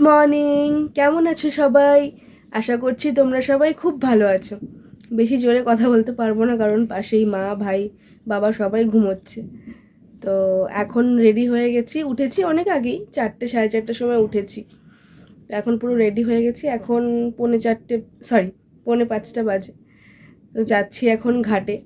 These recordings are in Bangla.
মর্নিং, কেমন আছো সবাই? আশা করছি তোমরা সবাই খুব ভালো আছো। বেশি জোরে কথা বলতে পারবো না, কারণ পাশেই মা, ভাই, বাবা সবাই ঘুমোচ্ছে। তো এখন রেডি হয়ে গেছি, উঠেছি অনেক আগেই, 4টে 4:30টার সময় উঠেছি। তো এখন পুরো রেডি হয়ে গেছি, এখন 4:45, সরি 4:45 বাজে। তো যাচ্ছি এখন ঘাটে।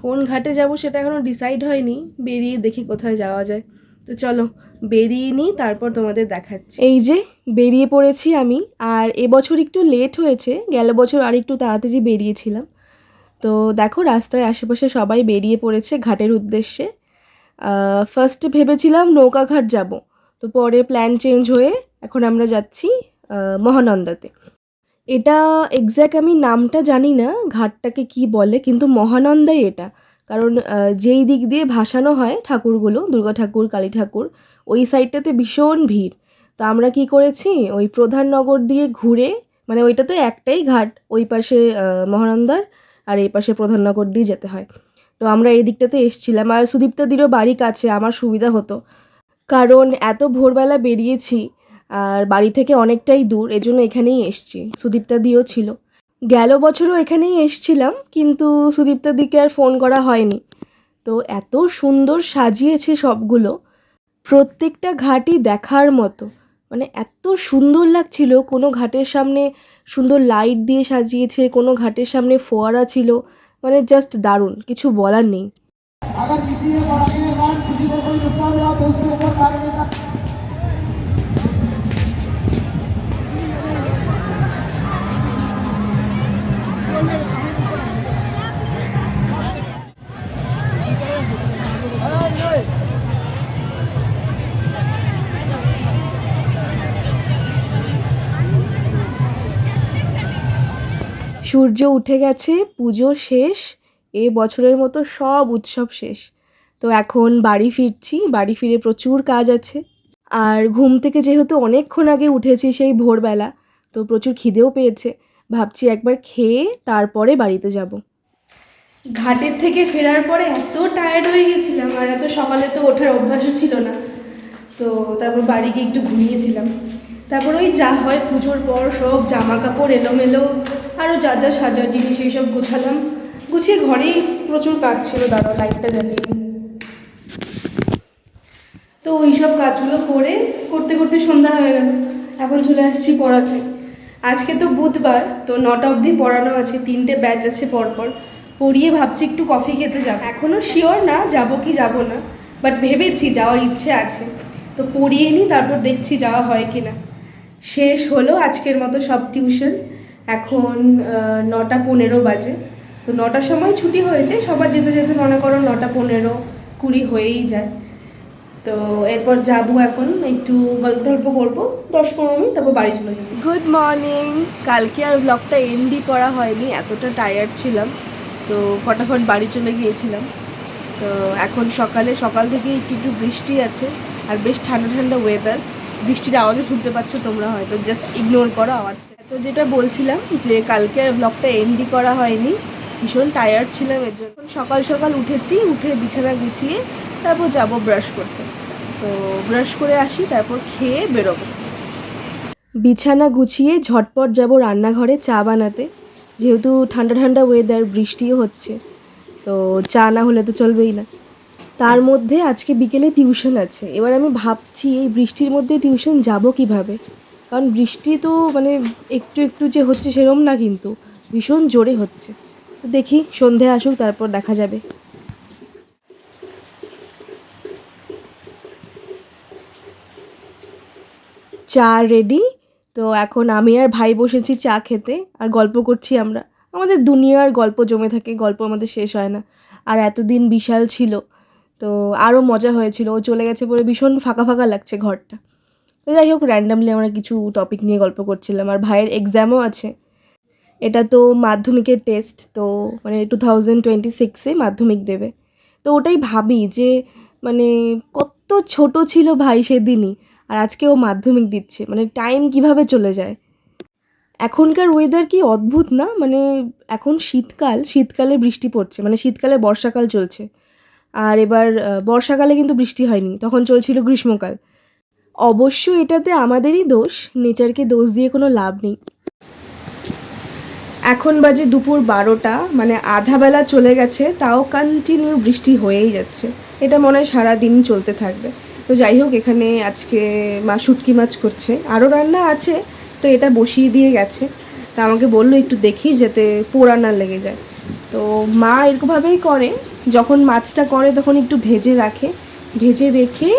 কোন ঘাটে যাব সেটা এখনও ডিসাইড হয়নি, বেরিয়ে দেখি কোথায় যাওয়া যায়। তো চলো বেরিয়ে নিই, তারপর তোমাদের দেখাচ্ছি। এই যে বেরিয়ে পড়েছি আমি, আর এবছর একটু লেট হয়েছে, গেল বছর আর একটু তাড়াতাড়ি বেরিয়েছিলাম। তো দেখো রাস্তায় আশেপাশে সবাই বেরিয়ে পড়েছে ঘাটের উদ্দেশ্যে। ফার্স্টে ভেবেছিলাম নৌকাঘাট যাব, তো পরে প্ল্যান চেঞ্জ হয়ে এখন আমরা যাচ্ছি মহানন্দাতে। এটা এক্স্যাক্ট আমি নামটা জানি না ঘাটটাকে কি বলে, কিন্তু মহানন্দাই এটা। কারণ যেই দিক দিয়ে ভাসানো হয় ঠাকুরগুলো, দুর্গা ঠাকুর, কালী ঠাকুর, ওই সাইডটাতে ভীষণ ভিড়। তো আমরা কি করেছি, ওই প্রধাননগর দিয়ে ঘুরে, মানে ওইটাতে একটাই ঘাট, ওই পাশে মহানন্দার, আর এই পাশে প্রধাননগর দিয়ে যেতে হয়। তো আমরা এই দিকটাতে এসছিলাম, আর সুদীপ্তাদিরও বাড়ি কাছে, আমার সুবিধা হতো, কারণ এত ভোরবেলা বেরিয়েছি আর বাড়ি থেকে অনেকটাই দূর, এজন্য এখানেই এসছি। সুদীপ্তাদিও ছিল, গেল বছরও এখানেই এসছিলাম, কিন্তু সুদীপ্তাদিকে আর ফোন করা হয়নি। তো এত সুন্দর সাজিয়েছে সবগুলো, প্রত্যেকটা ঘাটই দেখার মতো, মানে এত সুন্দর লাগছিল। কোনো ঘাটের সামনে সুন্দর লাইট দিয়ে সাজিয়েছে, কোনো ঘাটের সামনে ফোয়ারা ছিল, মানে জাস্ট দারুণ, কিছু বলার নেই। সূর্য উঠে গেছে, পুজো শেষ, এ বছরের মতো সব উৎসব শেষ। তো এখন বাড়ি ফিরছি, বাড়ি ফিরে প্রচুর কাজ আছে। আর ঘুম থেকে যেহেতু অনেকক্ষণ আগে উঠেছি, সেই ভোরবেলা, তো প্রচুর খিদেও পেয়েছে, ভাবছি একবার খেয়ে তারপরে বাড়িতে যাব। ঘাটের থেকে ফেরার পরে এত টায়ার্ড হয়ে গেছিলাম, আর এত সকালে তো ওঠার অভ্যাসও ছিল না। তো তারপর বাড়ি গিয়ে একটু ঘুমিয়েছিলাম। তারপর ওই যা হয় পুজোর পর সব জামা কাপড় এলোমেলো, আরও যা যা সাজার জিনিস এইসব গুছালাম, গুছিয়ে ঘরেই প্রচুর কাজ ছিল। দাঁড়াও লাইটটা জ্বালিয়ে নিই। তো ওই সব কাজগুলো করতে করতে সন্ধ্যা হয়ে গেল, এখন চলে আসছি পড়াতে। আজকে তো বুধবার, তো 9টা অবধি পড়ানো আছে, 3টে ব্যাচ আছে পরপর। পড়িয়ে ভাবছি একটু কফি খেতে যাব, এখনও শিওর না যাব কি যাব না, বাট ভেবেছি যাওয়ার ইচ্ছে আছে। তো পড়িয়ে নিই, তারপর দেখছি যাওয়া হয় কি না। শেষ হলো আজকের মতো সব টিউশন, এখন 9টা 15 বাজে। তো 9টার সময় ছুটি হয়েছে, সবার যেতে যেতে মনে করো 9টা 15 20 হয়েই যায়। তো এরপর যাবো, এখন একটু গল্প টল্প করবো 10-15 মিনিট, তারপর বাড়ি চলে যাবো। Good morning. কালকে আর ব্লগটা এন্ডই করা হয়নি, এতটা টায়ার্ড ছিলাম, তো ফটাফট বাড়ি চলে গিয়েছিলাম। তো এখন সকাল থেকে একটু একটু বৃষ্টি আছে, আর বেশ ঠান্ডা ঠান্ডা ওয়েদার। বৃষ্টির আওয়াজও শুনতে পাচ্ছ তোমরা, হয়তো জাস্ট ইগনোর করো আওয়াজটা। তো যেটা বলছিলাম যে কালকে আর ব্লগটা এন্ডই করা হয়নি, ভীষণ টায়ার্ড ছিলাম, এর জন্য সকাল সকাল উঠেছি, উঠে বিছানা গুছিয়ে তারপর যাব ব্রাশ করতে। তো ব্রাশ করে আসি, তারপর খেয়ে বেরোবো। বিছানা গুছিয়ে ঝটপট যাব রান্নাঘরে চা বানাতে, যেহেতু ঠান্ডা ঠান্ডা ওয়েদার, বৃষ্টিও হচ্ছে, তো চা না হলে তো চলবেই না। তার মধ্যে আজকে বিকেলে টিউশন আছে, এবার আমি ভাবছি এই বৃষ্টির মধ্যে টিউশন যাব কিভাবে, কারণ বৃষ্টি তো মানে একটু একটু যে হচ্ছে সেরম না, কিন্তু ভীষণ জোরে হচ্ছে। তো দেখি সন্ধে আসুক, তারপর দেখা যাবে। চা রেডি। তো এখন আমি আর ভাই বসেছি চা খেতে, আর গল্প করছি আমরা, আমাদের দুনিয়ার গল্প জমে থাকে, গল্প আমাদের শেষ হয় না। আর এতদিন বিশাল ছিল, তো আরও মজা হয়েছিল, ও চলে গেছে বলে ভীষণ ফাঁকা ফাঁকা লাগছে ঘরটা। তো যাই হোক, র্যান্ডামলি আমরা কিছু টপিক নিয়ে গল্প করছিলাম, আর ভাইয়ের এক্সামও আছে। এটা তো মাধ্যমিকের টেস্ট, তো মানে 2026-এ মাধ্যমিক দেবে। তো ওটাই ভাবি যে মানে কত ছোট ছিল ভাই সেদিনই, আর আজকে ও মাধ্যমিক দিচ্ছে, মানে টাইম কিভাবে চলে যায়। এখনকার ওয়েদার কি অদ্ভুত না, মানে এখন শীতকালে বৃষ্টি পড়ছে, মানে শীতকালে বর্ষাকাল চলছে, আর এবার বর্ষাকালে কিন্তু বৃষ্টি হয়নি, তখন চলছিল গ্রীষ্মকাল। অবশ্য এটাতে আমাদেরই দোষ, নেচারকে দোষ দিয়ে কোনো লাভ নেই। এখন বাজে দুপুর 12টা, মানে আধা বেলা চলে গেছে, তাও কন্টিনিউ বৃষ্টি হয়েই যাচ্ছে। এটা মনে হয় সারাদিন চলতে থাকবে। তো যাই হোক, এখানে আজকে মা শুটকি মাছ করছে, আরও রান্না আছে, তো এটা বসিয়ে দিয়ে গেছে। তা আমাকে বললো একটু দেখি যাতে পোড়া না লেগে যায়। তো মা এরকমভাবেই করে, যখন মাছটা করে তখন একটু ভেজে রাখে, ভেজে রেখে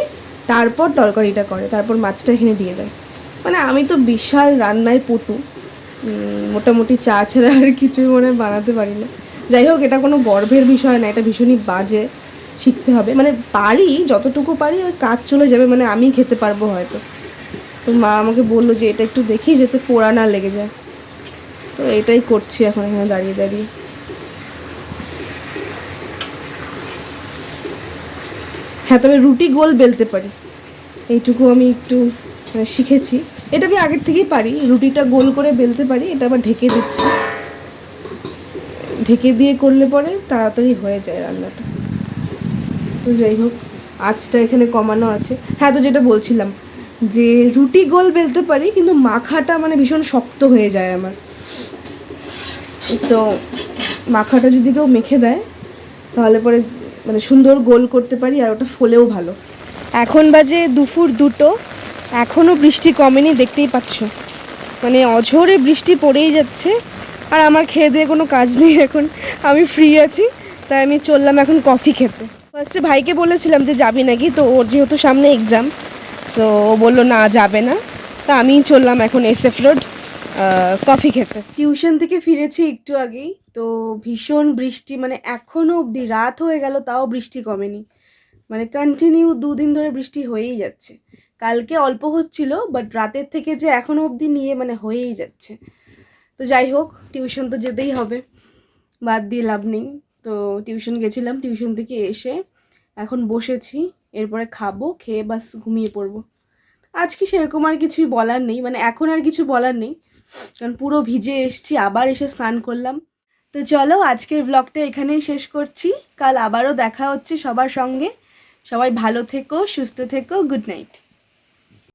তারপর তরকারিটা করে, তারপর মাছটা এখানে দিয়ে দেয়। মানে আমি তো বিশাল রান্নায় পটু, মোটামুটি চা ছাড়া আর কিছুই মনে বানাতে পারি না। যাই হোক, এটা কোনো গর্বের বিষয় না, এটা ভীষণই বাজে, শিখতে হবে। মানে পারি, যতটুকু পারি, ওই কাজ চলে যাবে, মানে আমি খেতে পারবো হয়তো। তো মা আমাকে বললো যে এটা একটু দেখি যাতে পোড়া না লেগে যায়, তো এটাই করছি এখন এখানে দাঁড়িয়ে দাঁড়িয়ে। হ্যাঁ, তবে রুটি গোল বেলতে পারি, এইটুকু আমি একটু মানে শিখেছি। এটা আমি আগের থেকেই পারি, রুটিটা গোল করে বেলতে পারি। এটা আবার ঢেকে দিচ্ছি, ঢেকে দিয়ে করলে পরে তাড়াতাড়ি হয়ে যায় রান্নাটা। তো যাই হোক, আঁচটা এখানে কমানো আছে। হ্যাঁ, তো যেটা বলছিলাম যে রুটি গোল বেলতে পারি, কিন্তু মাখাটা মানে ভীষণ শক্ত হয়ে যায় আমার। তো মাখাটা যদি কেউ মেখে দেয় তাহলে পরে মানে সুন্দর গোল করতে পারি, আর ওটা ফোলেও ভালো। এখন বাজে দুপুর 2টো, এখনও বৃষ্টি কমেনি, দেখতেই পাচ্ছ। মানে অঝোরে বৃষ্টি পড়েই যাচ্ছে, আর আমার খেয়ে দিয়ে কোনো কাজ নেই এখন, আমি ফ্রি আছি। তাই আমি চললাম এখন কফি খেতে। ফার্স্টে ভাইকে বলেছিলাম যে যাবি নাকি, তো ওর যেহেতু সামনে এক্সাম, তো ও বললো না যাবে না। তা আমিই চললাম এখন SF রোড কফি খেতে। টিউশন থেকে ফিরেছি একটু আগেই, তো ভীষণ বৃষ্টি, মানে এখনও অবধি রাত হয়ে গেল তাও বৃষ্টি কমেনি। মানে কন্টিনিউ 2 দিন ধরে বৃষ্টি হয়েই যাচ্ছে। কালকে অল্প হচ্ছিল, বাট রাতের থেকে যে এখনও অবধি নিয়ে মানে হয়েই যাচ্ছে। তো যাই হোক, টিউশন তো যেতেই হবে, বাদ দিয়ে লাভ নেই। তো টিউশন গেছিলাম, টিউশন থেকে এসে এখন বসেছি, এরপরে খাবো, খেয়ে বাস ঘুমিয়ে পড়বো। আজকে সেরকম আর কিছুই বলার নেই, মানে এখন আর কিছু বলার নেই, কারণ পুরো ভিজে এসছি, আবার এসে স্নান করলাম। তো চলো, আজকের ব্লগটা এখানেই শেষ করছি। কাল আবারও দেখা হচ্ছে সবার সঙ্গে। সবাই ভালো থেকো, সুস্থ থেকো, গুড নাইট।